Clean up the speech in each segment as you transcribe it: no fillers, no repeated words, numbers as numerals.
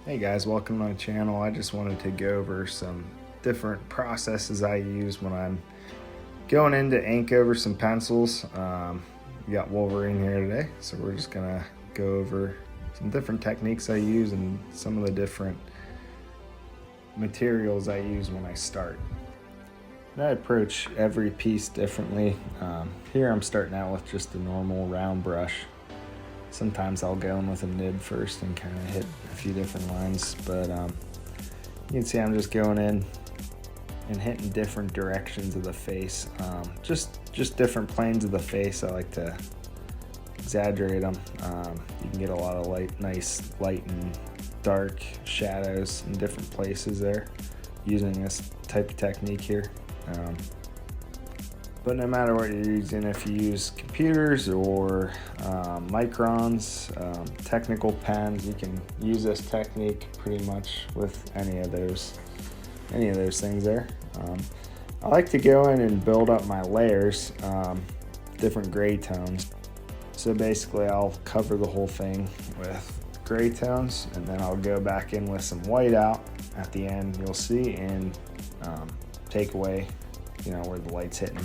Hey guys, welcome to my channel. I just wanted to go over some different processes I use when I'm going into ink over some pencils. We got Wolverine here today, so we're just gonna go over some different techniques I use and some of the different materials I use when I start. And I approach every piece differently. Here I'm starting out with just a normal round brush. Sometimes I'll go in with a nib first and kind of hit a few different lines, but you can see I'm just going in and hitting different directions of the face, just different planes of the face. I like to exaggerate them. You can get a lot of nice light and dark shadows in different places there using this type of technique here. But no matter what you're using, if you use computers or microns, technical pens, you can use this technique pretty much with any of those things there. I like to go in and build up my layers, different gray tones. So basically I'll cover the whole thing with gray tones, and then I'll go back in with some white out at the end, you'll see, and take away, where the light's hitting.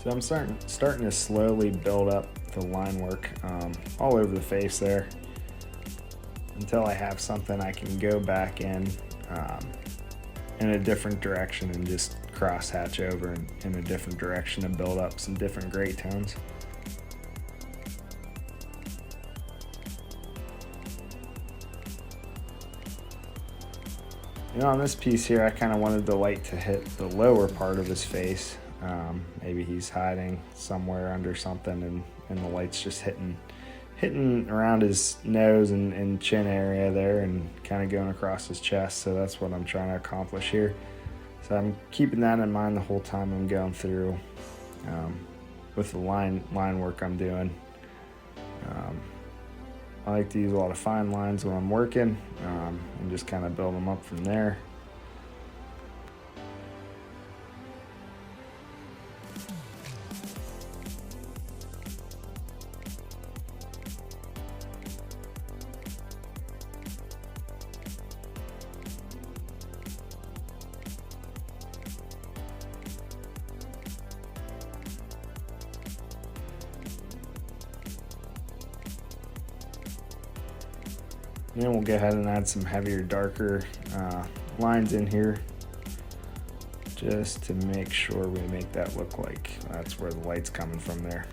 So I'm starting to slowly build up the line work all over the face there until I have something I can go back in a different direction and just cross hatch over in a different direction and build up some different gray tones. On this piece here, I kind of wanted the light to hit the lower part of his face. Maybe he's hiding somewhere under something, and the light's just hitting around his nose and chin area there, and kind of going across his chest. So that's what I'm trying to accomplish here. So I'm keeping that in mind the whole time I'm going through with the line work I'm doing. I like to use a lot of fine lines when I'm working, and just kind of build them up from there. And then we'll go ahead and add some heavier, darker lines in here, just to make sure we make that look like that's where the light's coming from there.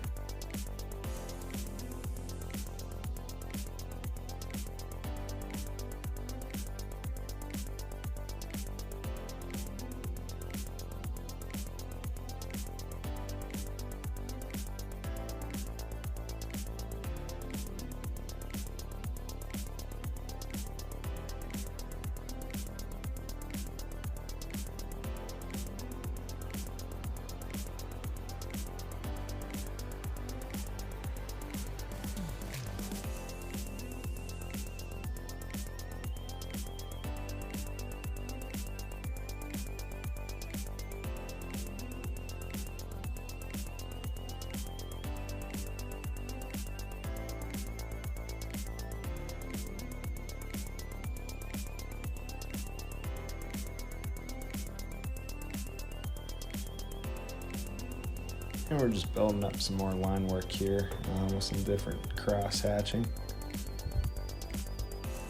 And we're just building up some more line work here with some different cross hatching.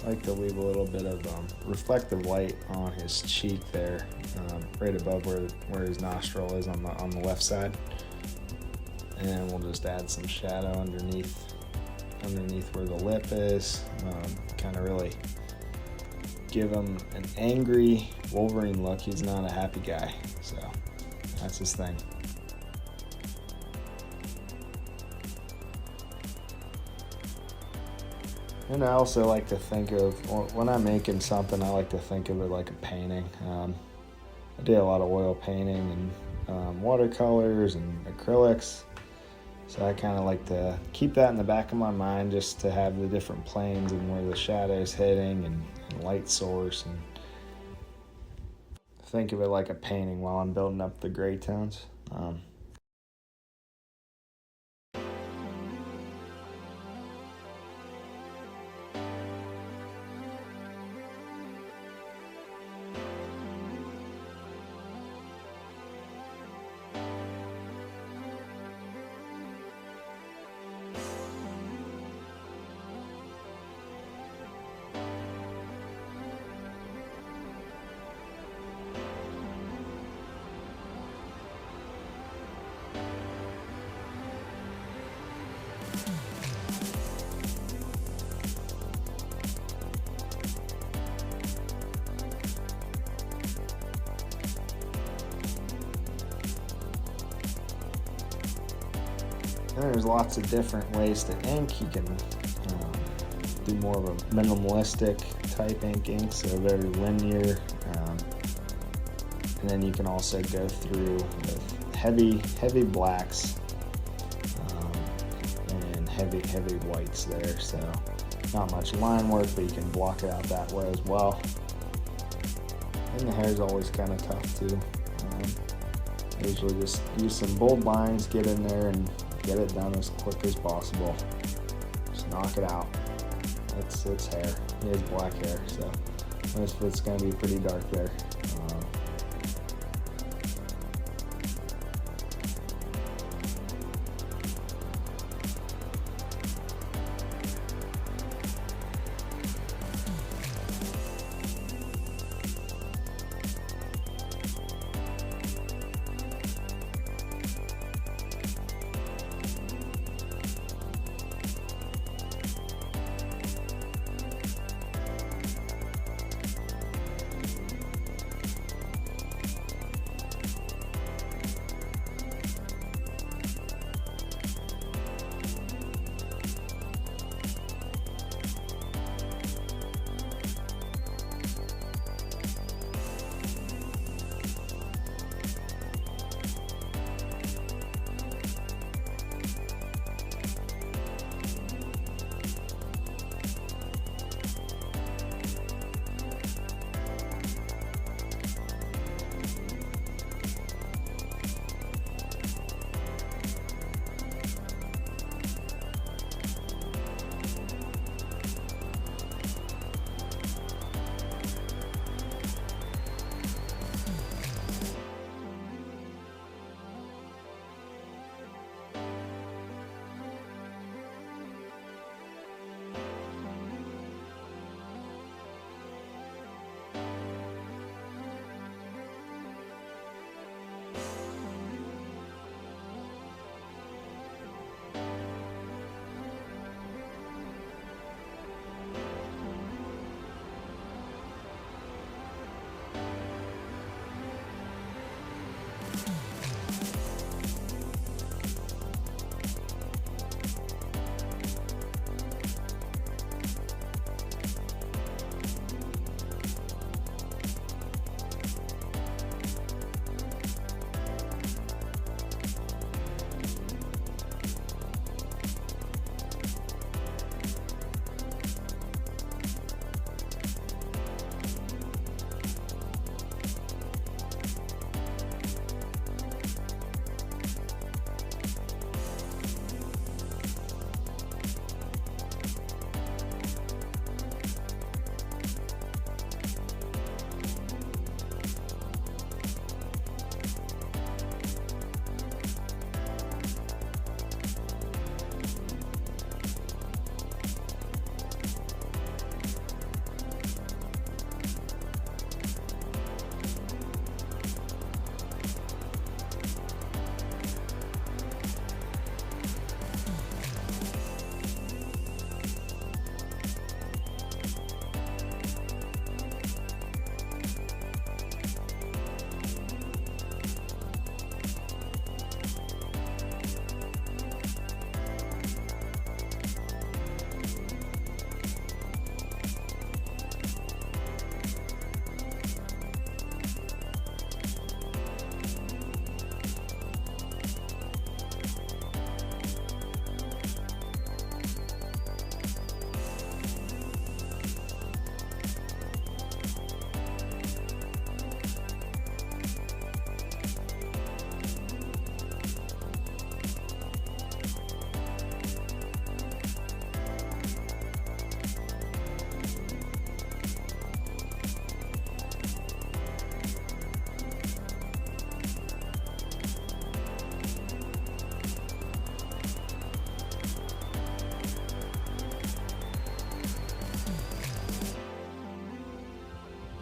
I like to leave a little bit of reflective light on his cheek there, right above where his nostril is on the left side. And we'll just add some shadow underneath underneath where the lip is. Kind of really give him an angry Wolverine look. He's not a happy guy, so that's his thing. And I also like to think of, when I'm making something, I like to think of it like a painting. I do a lot of oil painting and watercolors and acrylics. So I kind of like to keep that in the back of my mind, just to have the different planes and where the shadow's hitting and light source, and think of it like a painting while I'm building up the gray tones. And there's lots of different ways to ink. You can do more of a minimalistic type inking, so very linear. And then you can also go through with heavy blacks and heavy whites there. So not much line work, but you can block it out that way as well. And the hair is always kind of tough too. I usually just use some bold lines, get in there, and get it done as quick as possible. Just knock it out. It's hair. He has black hair, so it's going to be pretty dark there.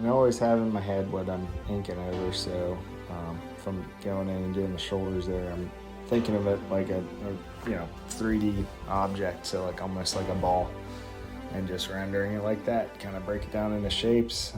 And I always have in my head what I'm inking over, so if I'm going in and doing the shoulders there, I'm thinking of it like a 3D object, so like almost like a ball, and just rendering it like that, kind of break it down into shapes.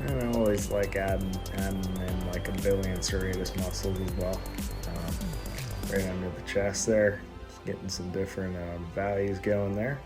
And I always like adding in like a billion serratus muscles as well, right under the chest there, just getting some different values going there.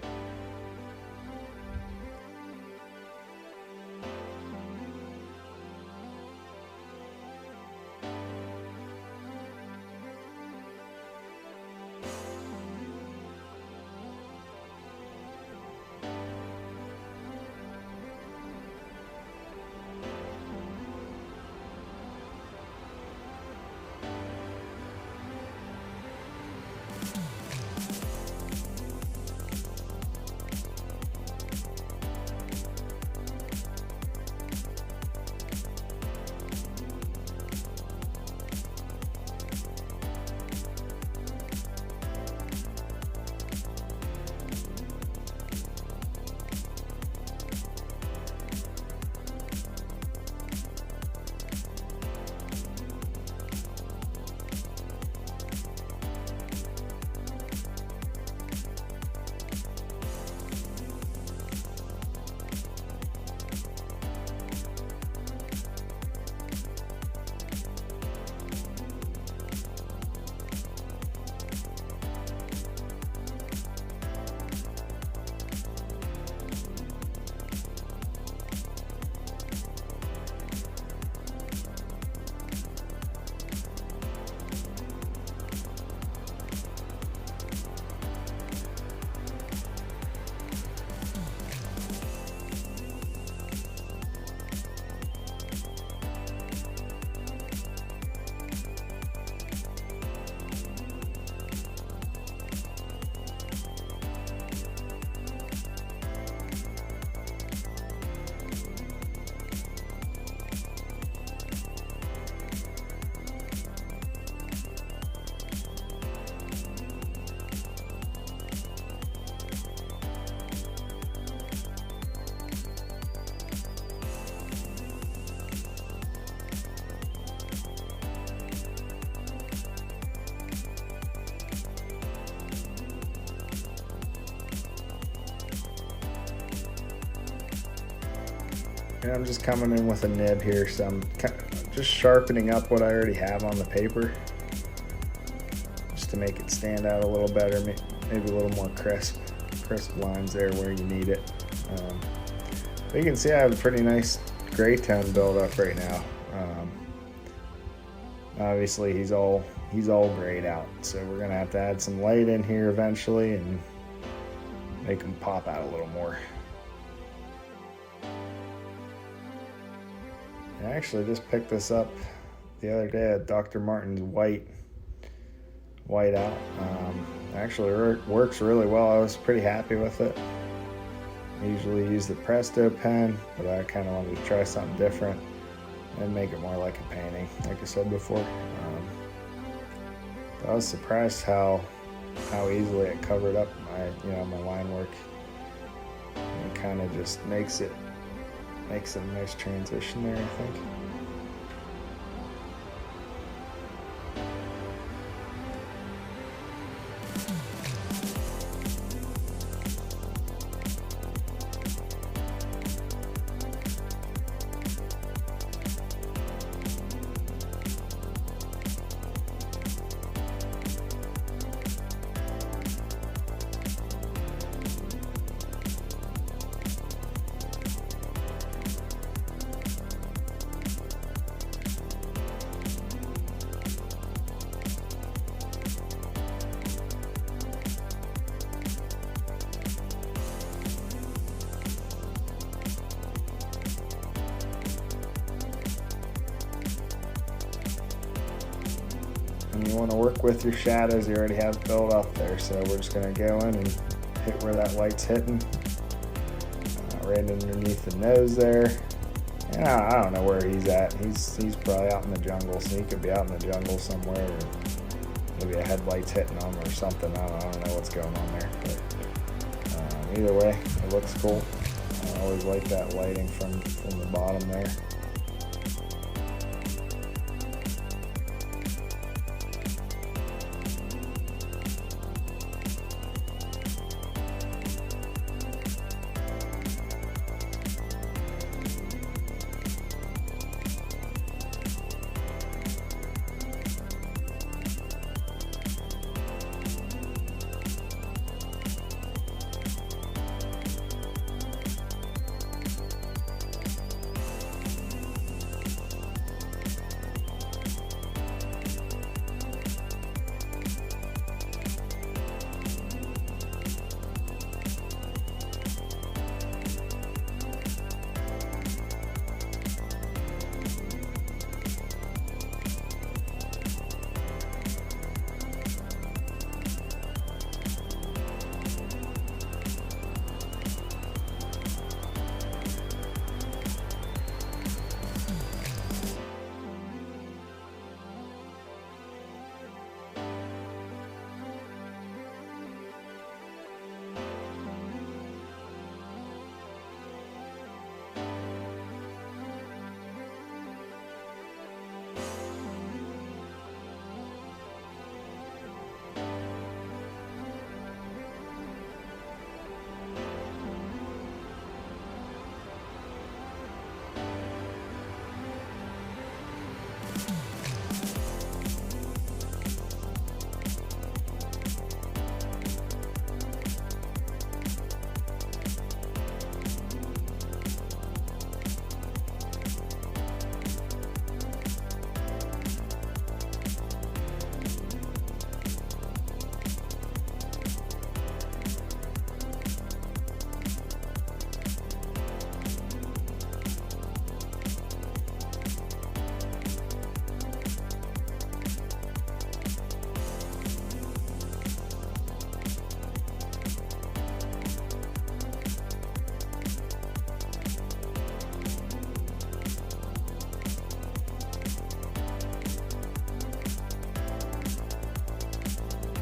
And I'm just coming in with a nib here, so I'm just sharpening up what I already have on the paper, just to make it stand out a little better, maybe a little more crisp lines there where you need it. But you can see I have a pretty nice gray tone build up right now. Obviously he's all grayed out, so we're gonna have to add some light in here eventually and make him pop out a little more. I actually just picked this up the other day at Dr. Martin's white out. Actually works really well. I was pretty happy with it. I usually use the Presto pen, but I kind of wanted to try something different and make it more like a painting, like I said before. I was surprised how easily it covered up my line work. It kind of just makes a nice transition there, I think. And you want to work with your shadows you already have built up there, so we're just going to go in and hit where that light's hitting, right underneath the nose there. And I don't know where he's at. He's probably out in the jungle, so he could be out in the jungle somewhere, or maybe a headlight's hitting him or something. I don't know what's going on there, but either way, it looks cool. I always like that lighting from the bottom there.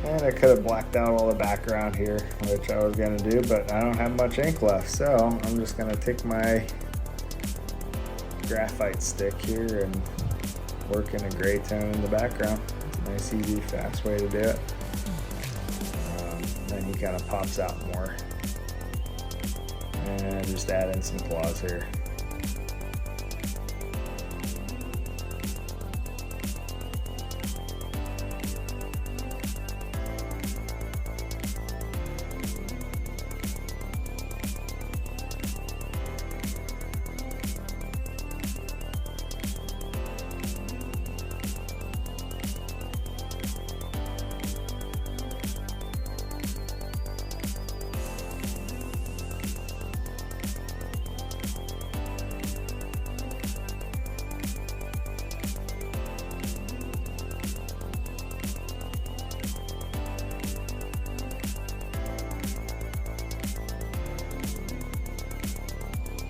And I could have blacked out all the background here, which I was going to do, but I don't have much ink left, so I'm just going to take my graphite stick here and work in a gray tone in the background. It's a nice, easy, fast way to do it. Then he kind of pops out more. And just add in some claws here.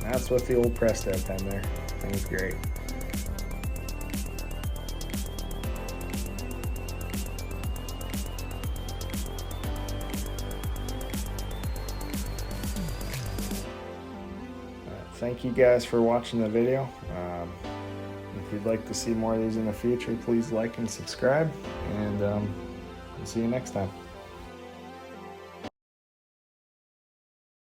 That's with the old Presto pen there. Thing's great. Thank you guys for watching the video. If you'd like to see more of these in the future, please like and subscribe, and see you next time.